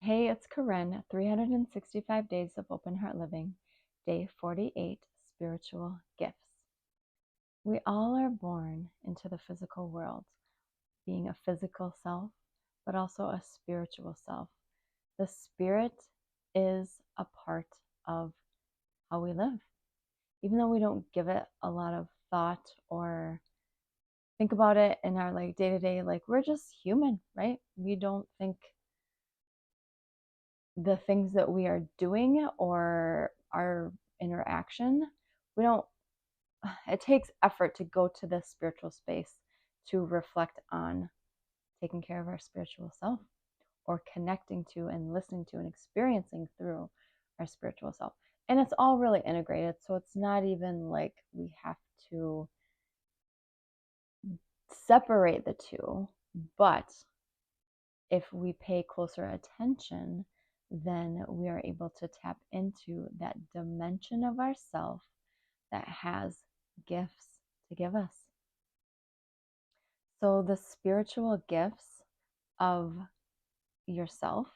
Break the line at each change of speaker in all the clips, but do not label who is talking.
Hey, it's Korinn, 365 Days of Open Heart Living, Day 48, Spiritual Gifts. We all are born into the physical world, being a physical self, but also a spiritual self. The spirit is a part of how we live. Even though we don't give it a lot of thought or think about it in our day-to-day, we're just human, right? We don't think the things that we are doing or our interaction, it takes effort to go to this spiritual space to reflect on taking care of our spiritual self or connecting to and listening to and experiencing through our spiritual self. And it's all really integrated. So it's not even like we have to separate the two. But if we pay closer attention, then we are able to tap into that dimension of ourself that has gifts to give us. So the spiritual gifts of yourself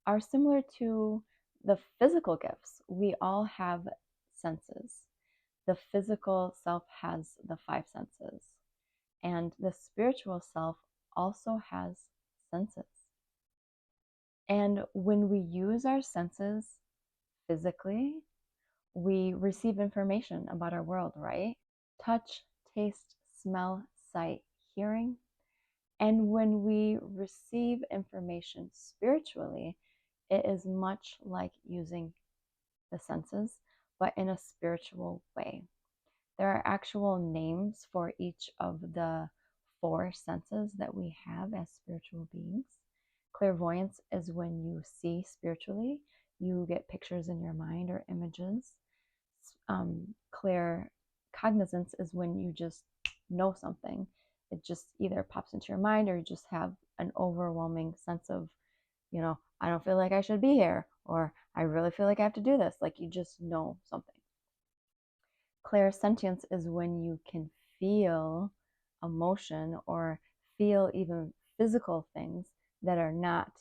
are similar to the physical gifts. We all have senses. The physical self has the 5 senses, and the spiritual self also has senses. And when we use our senses physically, we receive information about our world, right? Touch, taste, smell, sight, hearing. And when we receive information spiritually, it is much like using the senses, but in a spiritual way. There are actual names for each of the 4 senses that we have as spiritual beings. Clairvoyance is when you see spiritually, you get pictures in your mind or images. Claircognizance is when you just know something. It just either pops into your mind or you just have an overwhelming sense of, I don't feel like I should be here, or I really feel like I have to do this. Like you just know something. Clairsentience is when you can feel emotion or feel even physical things that are not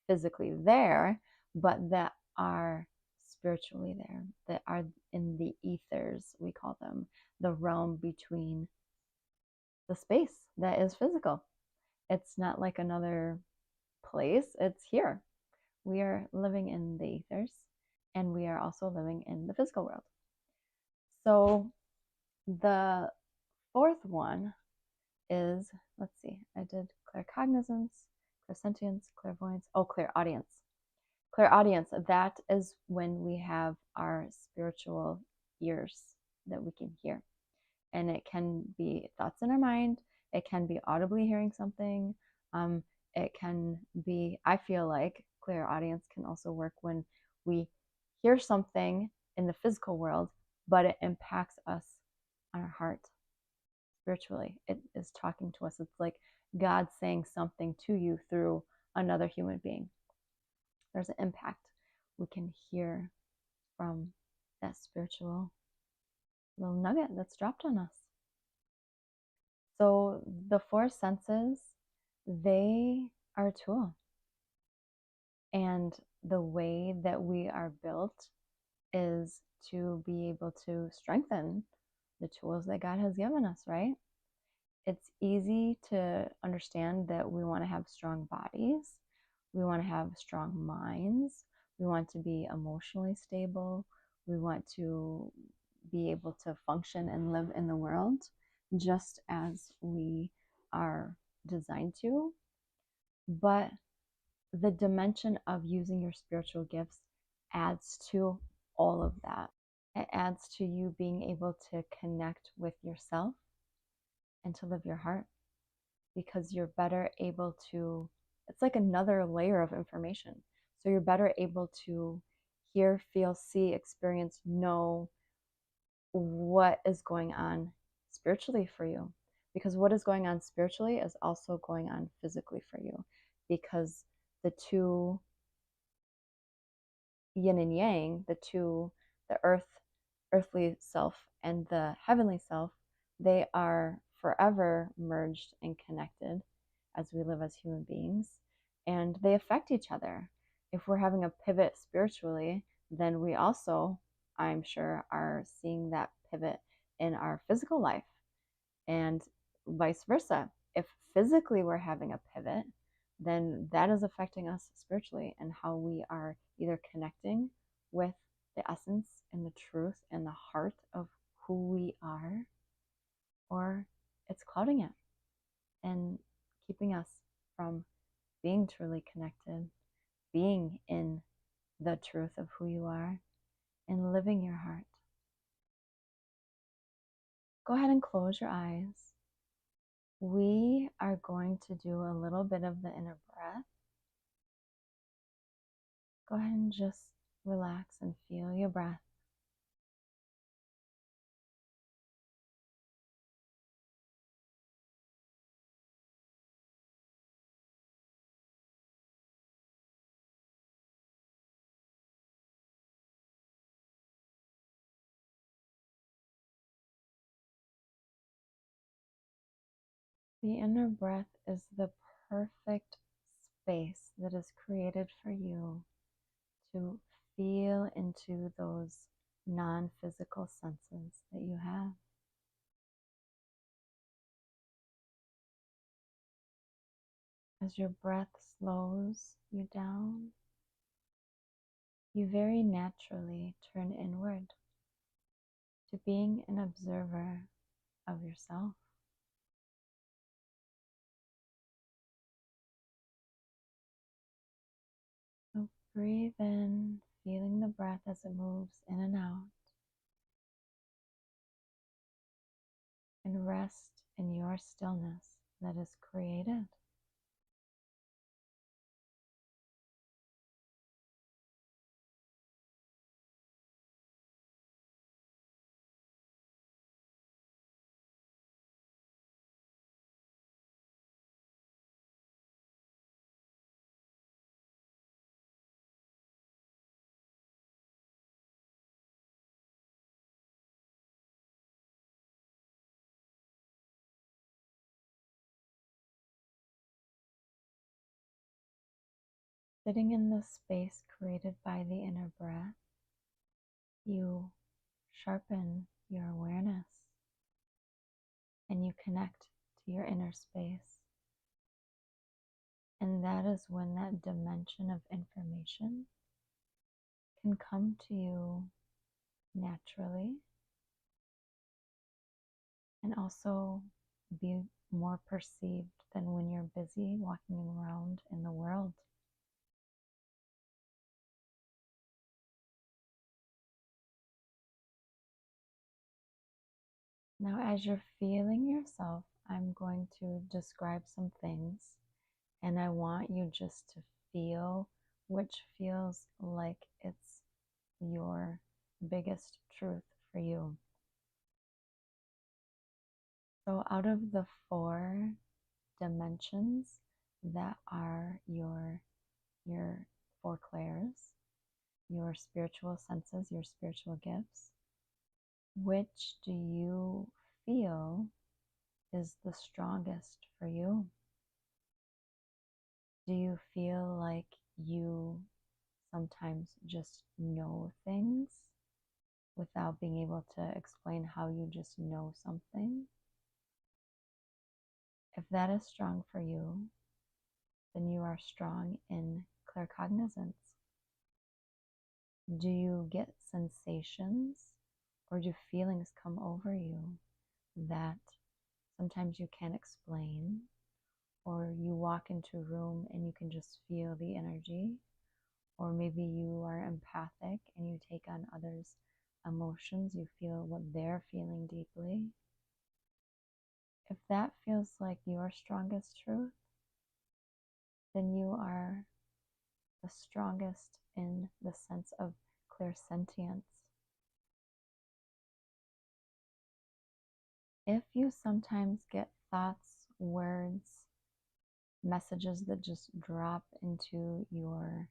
physically there, but that are spiritually there, that are in the ethers, we call them, the realm between the space that is physical. It's not like another place, it's here. We are living in the ethers, and we are also living in the physical world. So the 4th one is, let's see, I did claircognizance, clairsentience, clairvoyance, clairaudience. Clairaudience, that is when we have our spiritual ears that we can hear. And it can be thoughts in our mind. It can be audibly hearing something. It can be, I feel like clairaudience can also work when we hear something in the physical world, but it impacts us on our heart spiritually. It is talking to us. It's like God saying something to you through another human being. There's an impact we can hear from that spiritual little nugget that's dropped on us. So the 4 senses, they are a tool. And the way that we are built is to be able to strengthen the tools that God has given us, right? It's easy to understand that we want to have strong bodies. We want to have strong minds. We want to be emotionally stable. We want to be able to function and live in the world just as we are designed to. But the dimension of using your spiritual gifts adds to all of that. It adds to you being able to connect with yourself and to live your heart, because you're better able to, it's like another layer of information. So you're better able to hear, feel, see, experience, know what is going on spiritually for you. Because what is going on spiritually is also going on physically for you. Because the two yin and yang, the earthly self and the heavenly self, they are forever merged and connected as we live as human beings, and they affect each other. if we're having a pivot spiritually, then we also, I'm sure, are seeing that pivot in our physical life, and vice versa. If physically we're having a pivot, then that is affecting us spiritually and how we are either connecting with the essence and the truth and the heart of who we are, or it's clouding it and keeping us from being truly connected, being in the truth of who you are, and living your heart. Go ahead and close your eyes. We are going to do a little bit of the inner breath. Go ahead and just relax and feel your breath. The inner breath is the perfect space that is created for you to feel into those non-physical senses that you have. As your breath slows you down, you very naturally turn inward to being an observer of yourself. So breathe in, feeling the breath as it moves in and out, and rest in your stillness that is created. Sitting in the space created by the inner breath, you sharpen your awareness and you connect to your inner space. And that is when that dimension of information can come to you naturally and also be more perceived than when you're busy walking around in the world. Now, as you're feeling yourself, I'm going to describe some things, and I want you just to feel which feels like it's your biggest truth for you. So out of the 4 dimensions that are your 4 clairs, your spiritual senses, your spiritual gifts, which do you feel is the strongest for you? Do you feel like you sometimes just know things without being able to explain how you just know something? If that is strong for you, then you are strong in claircognizance. Do you get sensations or do feelings come over you that sometimes you can't explain, or you walk into a room and you can just feel the energy, or maybe you are empathic and you take on others' emotions, you feel what they're feeling deeply? If that feels like your strongest truth, then you are the strongest in the sense of clairsentience. If you sometimes get thoughts, words, messages that just drop into your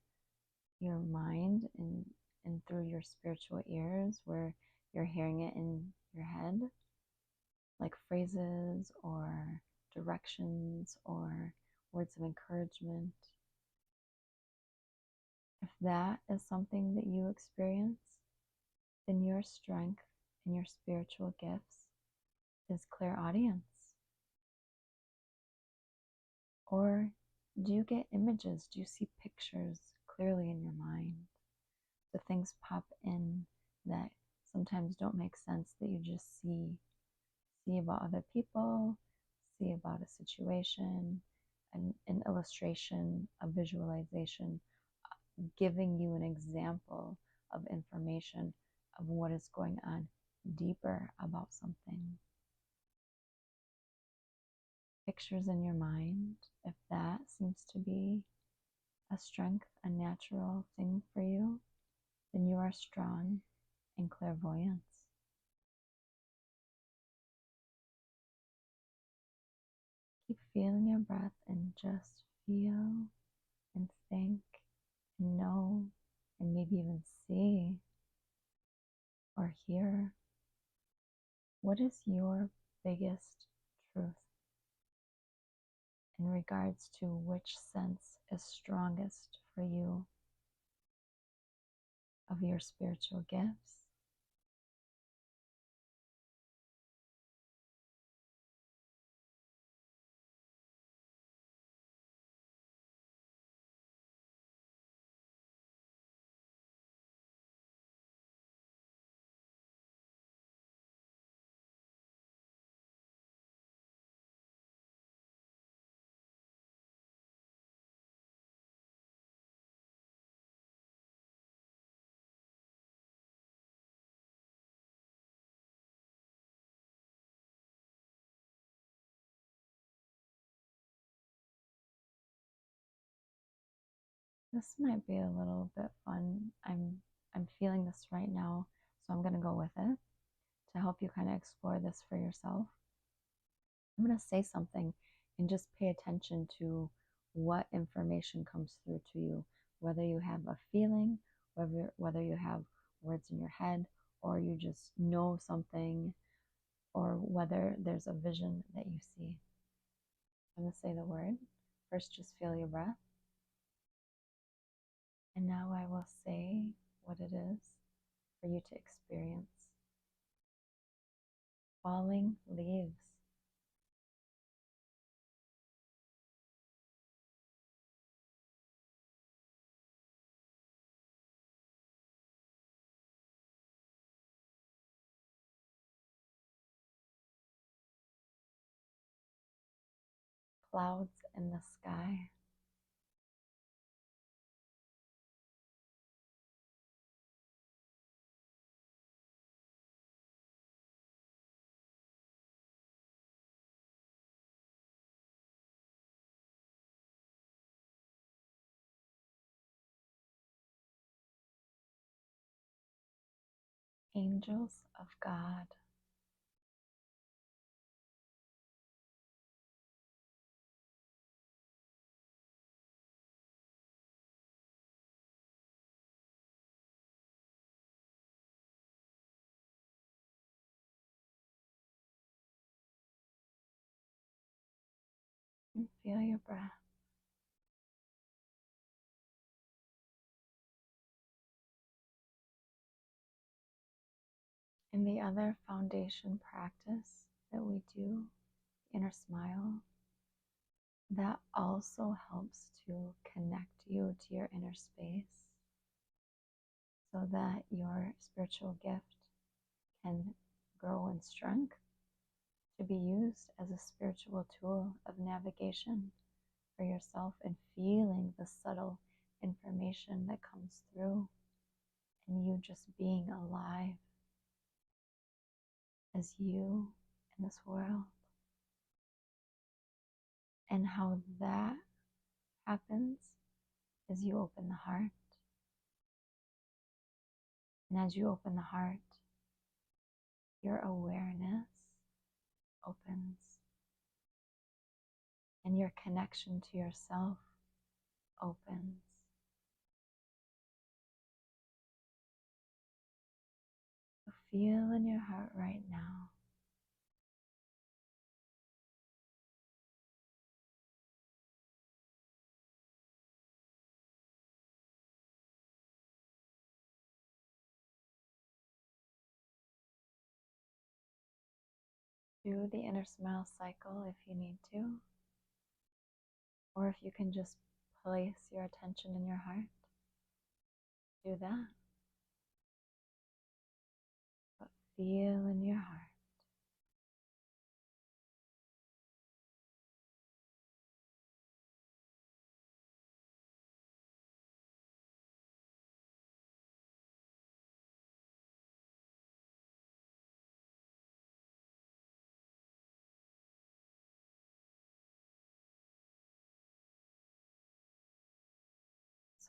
mind and through your spiritual ears, where you're hearing it in your head, like phrases or directions or words of encouragement, If that is something that you experience, then your strength and your spiritual gifts is clairaudience. Or do you get images? Do you see pictures clearly in your mind? The things pop in that sometimes don't make sense, that you just see about other people, see about a situation, an illustration, a visualization, giving you an example of information of what is going on deeper about something. Pictures in your mind, if that seems to be a strength, a natural thing for you, then you are strong in clairvoyance. Keep feeling your breath and just feel and think and know and maybe even see or hear. What is your biggest truth in regards to which sense is strongest for you of your spiritual gifts? This might be a little bit fun. I'm feeling this right now, so I'm going to go with it to help you kind of explore this for yourself. I'm going to say something and just pay attention to what information comes through to you, whether you have a feeling, whether you have words in your head, or you just know something, or whether there's a vision that you see. I'm going to say the word. First, just feel your breath. And now I will say what it is for you to experience. Falling leaves. Clouds in the sky. Angels of God. And feel your breath. And the other foundation practice that we do, inner smile, that also helps to connect you to your inner space so that your spiritual gift can grow in strength to be used as a spiritual tool of navigation for yourself and feeling the subtle information that comes through, and you just being alive as you in this world. And how that happens is you open the heart. And as you open the heart, your awareness opens and your connection to yourself opens. So feel in your heart right now do the inner smile cycle if you need to, or if you can just place your attention in your heart, do that. But feel in your heart.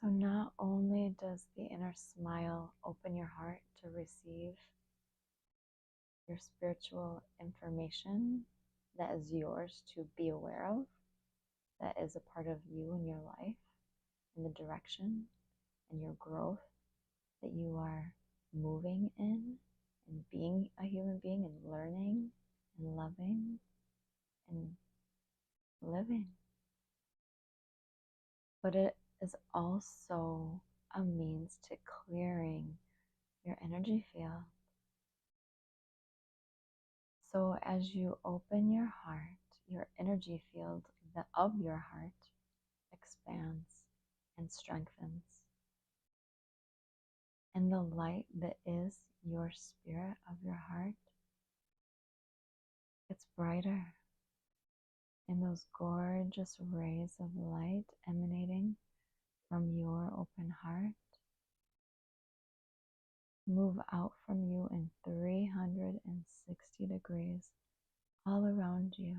So not only does the inner smile open your heart to receive your spiritual information that is yours to be aware of, that is a part of you and your life, and the direction and your growth that you are moving in, and being a human being and learning and loving and living. But it is also a means to clearing your energy field. So as you open your heart, your energy field of your heart expands and strengthens. And the light that is your spirit of your heart gets brighter. And those gorgeous rays of light emanating from your open heart move out from you in 360 degrees all around you,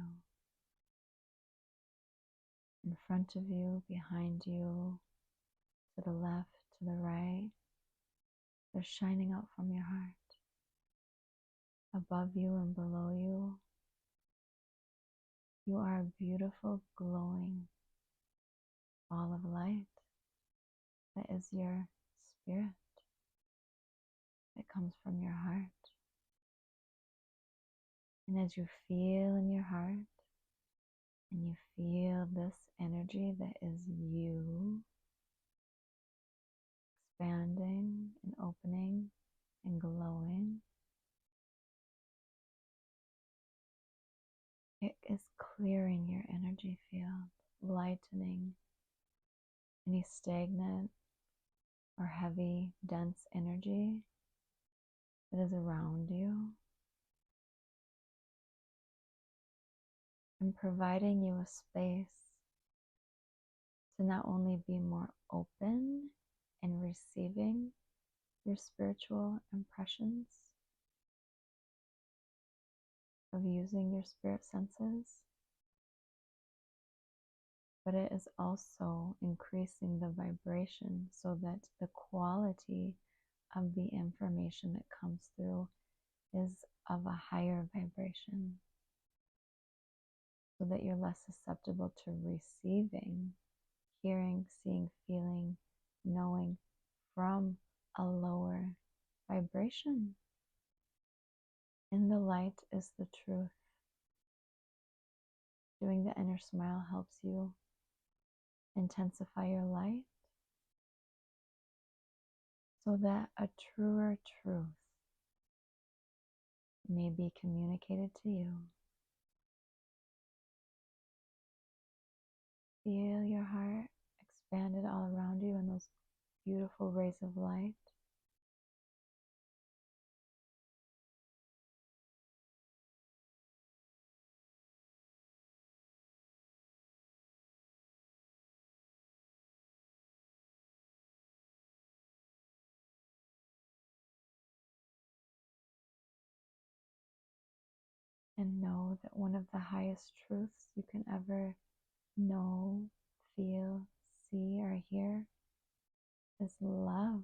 in front of you, behind you, to the left, to the right. They're shining out from your heart, above you and below you. You are a beautiful, glowing ball of light that is your spirit that comes from your heart. And as you feel in your heart, and you feel this energy that is you expanding and opening and glowing, it is clearing your energy field, lightening any stagnant or heavy, dense energy that is around you, and providing you a space to not only be more open and receiving your spiritual impressions of using your spirit senses, but it is also increasing the vibration so that the quality of the information that comes through is of a higher vibration, so that you're less susceptible to receiving, hearing, seeing, feeling, knowing from a lower vibration. And the light is the truth. Doing the inner smile helps you intensify your light so that a truer truth may be communicated to you. Feel your heart expanded all around you in those beautiful rays of light. And know that one of the highest truths you can ever know, feel, see, or hear is love.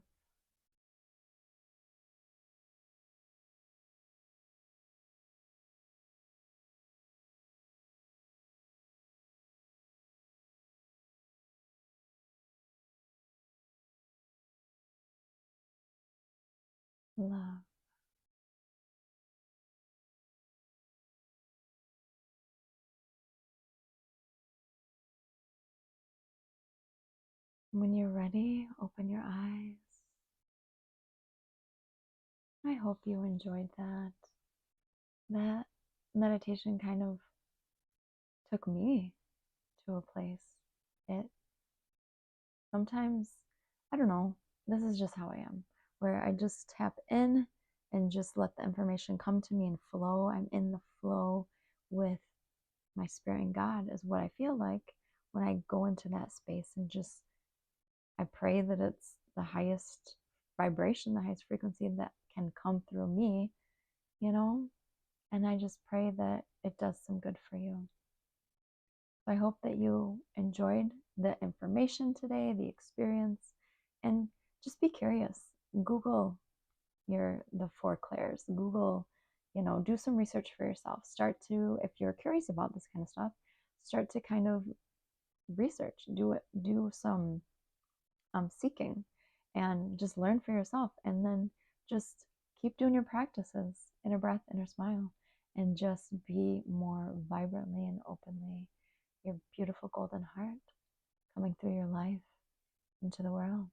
Love. When you're ready, open your eyes. I hope you enjoyed that. That meditation kind of took me to a place. It sometimes, I don't know, this is just how I am, where I just tap in and just let the information come to me and flow. I'm in the flow with my spirit and God, is what I feel like when I go into that space, and just I pray that it's the highest vibration, the highest frequency that can come through me, you know, and I just pray that it does some good for you. So I hope that you enjoyed the information today, the experience, and just be curious. Google the four clairs. Google, do some research for yourself. Start to, if you're curious about this kind of stuff, start to kind of research, do some seeking, and just learn for yourself. And then just keep doing your practices, inner breath, inner smile, and just be more vibrantly and openly your beautiful golden heart coming through your life into the world.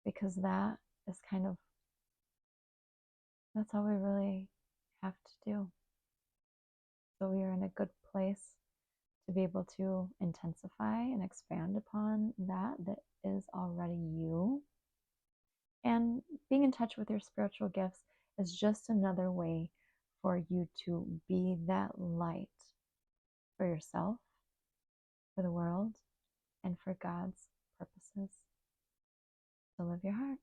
Because that is that's all we really have to do. So we are in a good place to be able to intensify and expand upon that is already you. And being in touch with your spiritual gifts is just another way for you to be that light for yourself, for the world, and for God's purposes. So live your heart.